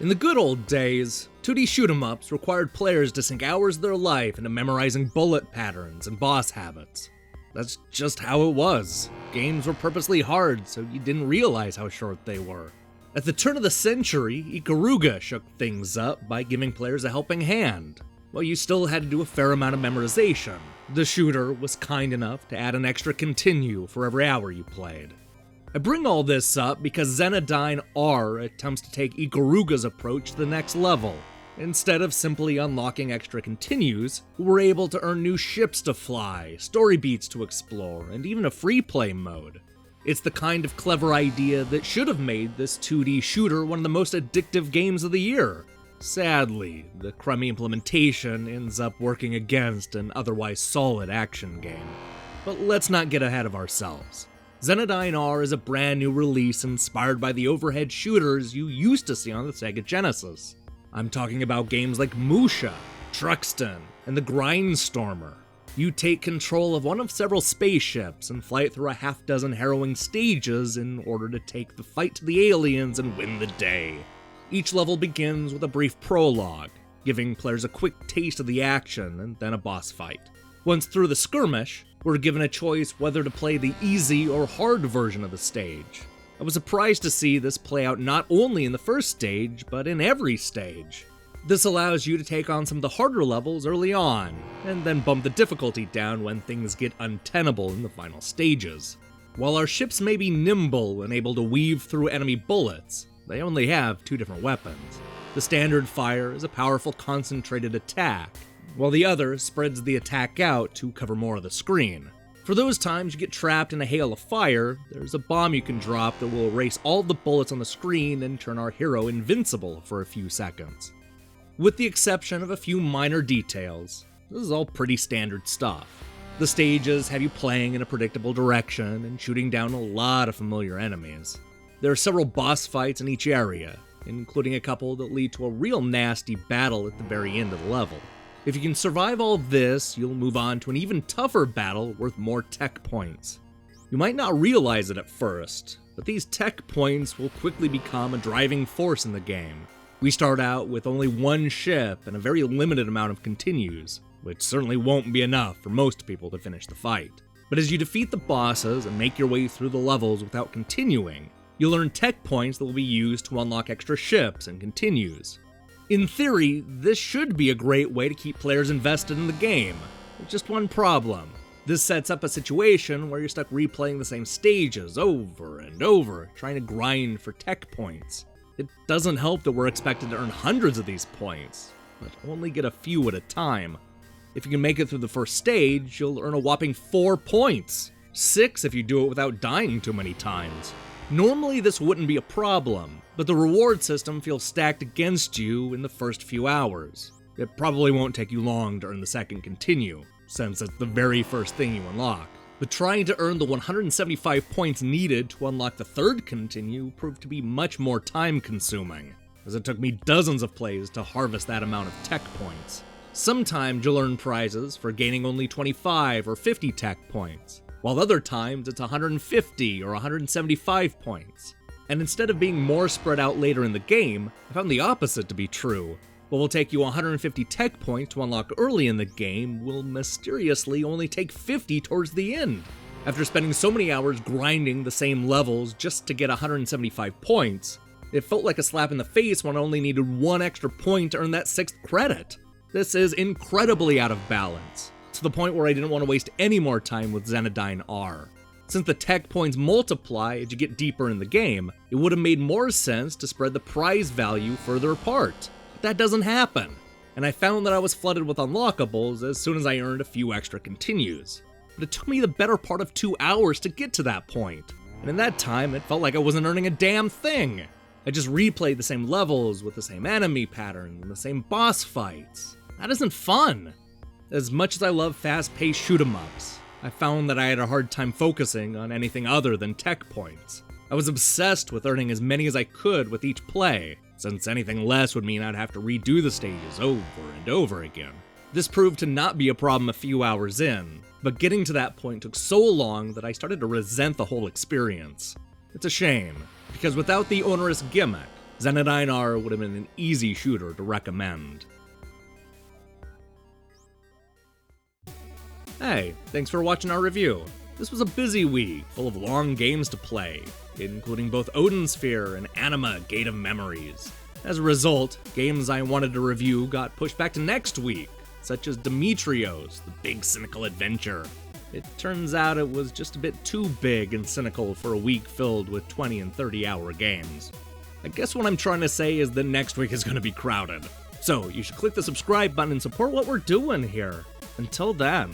In the good old days, 2D shoot-em-ups required players to sink hours of their life into memorizing bullet patterns and boss habits. That's just how it was. Games were purposely hard, so you didn't realize how short they were. At the turn of the century, Ikaruga shook things up by giving players a helping hand. While you still had to do a fair amount of memorization, the shooter was kind enough to add an extra continue for every hour you played. I bring all this up because Zenodyne R attempts to take Ikaruga's approach to the next level. Instead of simply unlocking extra continues, we're able to earn new ships to fly, story beats to explore, and even a free play mode. It's the kind of clever idea that should have made this 2D shooter one of the most addictive games of the year. Sadly, the crummy implementation ends up working against an otherwise solid action game. But let's not get ahead of ourselves. Zenodyne R is a brand new release inspired by the overhead shooters you used to see on the Sega Genesis. I'm talking about games like Musha, Truxton, and the Grindstormer. You take control of one of several spaceships and fly it through a half-dozen harrowing stages in order to take the fight to the aliens and win the day. Each level begins with a brief prologue, giving players a quick taste of the action and then a boss fight. Once through the skirmish, we're given a choice whether to play the easy or hard version of the stage. I was surprised to see this play out not only in the first stage, but in every stage. This allows you to take on some of the harder levels early on, and then bump the difficulty down when things get untenable in the final stages. While our ships may be nimble and able to weave through enemy bullets, they only have two different weapons. The standard fire is a powerful concentrated attack, while the other spreads the attack out to cover more of the screen. For those times you get trapped in a hail of fire, there's a bomb you can drop that will erase all the bullets on the screen and turn our hero invincible for a few seconds. With the exception of a few minor details, this is all pretty standard stuff. The stages have you playing in a predictable direction and shooting down a lot of familiar enemies. There are several boss fights in each area, including a couple that lead to a real nasty battle at the very end of the level. If you can survive all this, you'll move on to an even tougher battle worth more tech points. You might not realize it at first, but these tech points will quickly become a driving force in the game. We start out with only one ship and a very limited amount of continues, which certainly won't be enough for most people to finish the fight. But as you defeat the bosses and make your way through the levels without continuing, you'll earn tech points that will be used to unlock extra ships and continues. In theory, this should be a great way to keep players invested in the game. There's just one problem. This sets up a situation where you're stuck replaying the same stages over and over, trying to grind for tech points. It doesn't help that we're expected to earn hundreds of these points, but only get a few at a time. If you can make it through the first stage, you'll earn a whopping 4 points. 6 if you do it without dying too many times. Normally this wouldn't be a problem, but the reward system feels stacked against you in the first few hours. It probably won't take you long to earn the second continue, since it's the very first thing you unlock. But trying to earn the 175 points needed to unlock the third continue proved to be much more time-consuming, as it took me dozens of plays to harvest that amount of tech points. Sometimes you'll earn prizes for gaining only 25 or 50 tech points, while other times it's 150 or 175 points. And instead of being more spread out later in the game, I found the opposite to be true. What will take you 150 tech points to unlock early in the game will mysteriously only take 50 towards the end. After spending so many hours grinding the same levels just to get 175 points, it felt like a slap in the face when I only needed one extra point to earn that 6th credit. This is incredibly out of balance, to the point where I didn't want to waste any more time with Zenodyne R. Since the tech points multiply as you get deeper in the game, it would have made more sense to spread the prize value further apart. But that doesn't happen, and I found that I was flooded with unlockables as soon as I earned a few extra continues. But it took me the better part of 2 hours to get to that point, and in that time it felt like I wasn't earning a damn thing. I just replayed the same levels with the same enemy pattern and the same boss fights. That isn't fun. As much as I love fast-paced shoot-em-ups, I found that I had a hard time focusing on anything other than tech points. I was obsessed with earning as many as I could with each play, since anything less would mean I'd have to redo the stages over and over again. This proved to not be a problem a few hours in, but getting to that point took so long that I started to resent the whole experience. It's a shame, because without the onerous gimmick, Zenodyne R would have been an easy shooter to recommend. Hey, thanks for watching our review. This was a busy week, full of long games to play, including both Odin Sphere and Anima Gate of Memories. As a result, games I wanted to review got pushed back to next week, such as Demetrios, the big cynical adventure. It turns out it was just a bit too big and cynical for a week filled with 20 and 30-hour games. I guess what I'm trying to say is that next week is going to be crowded. So you should click the subscribe button and support what we're doing here. Until then.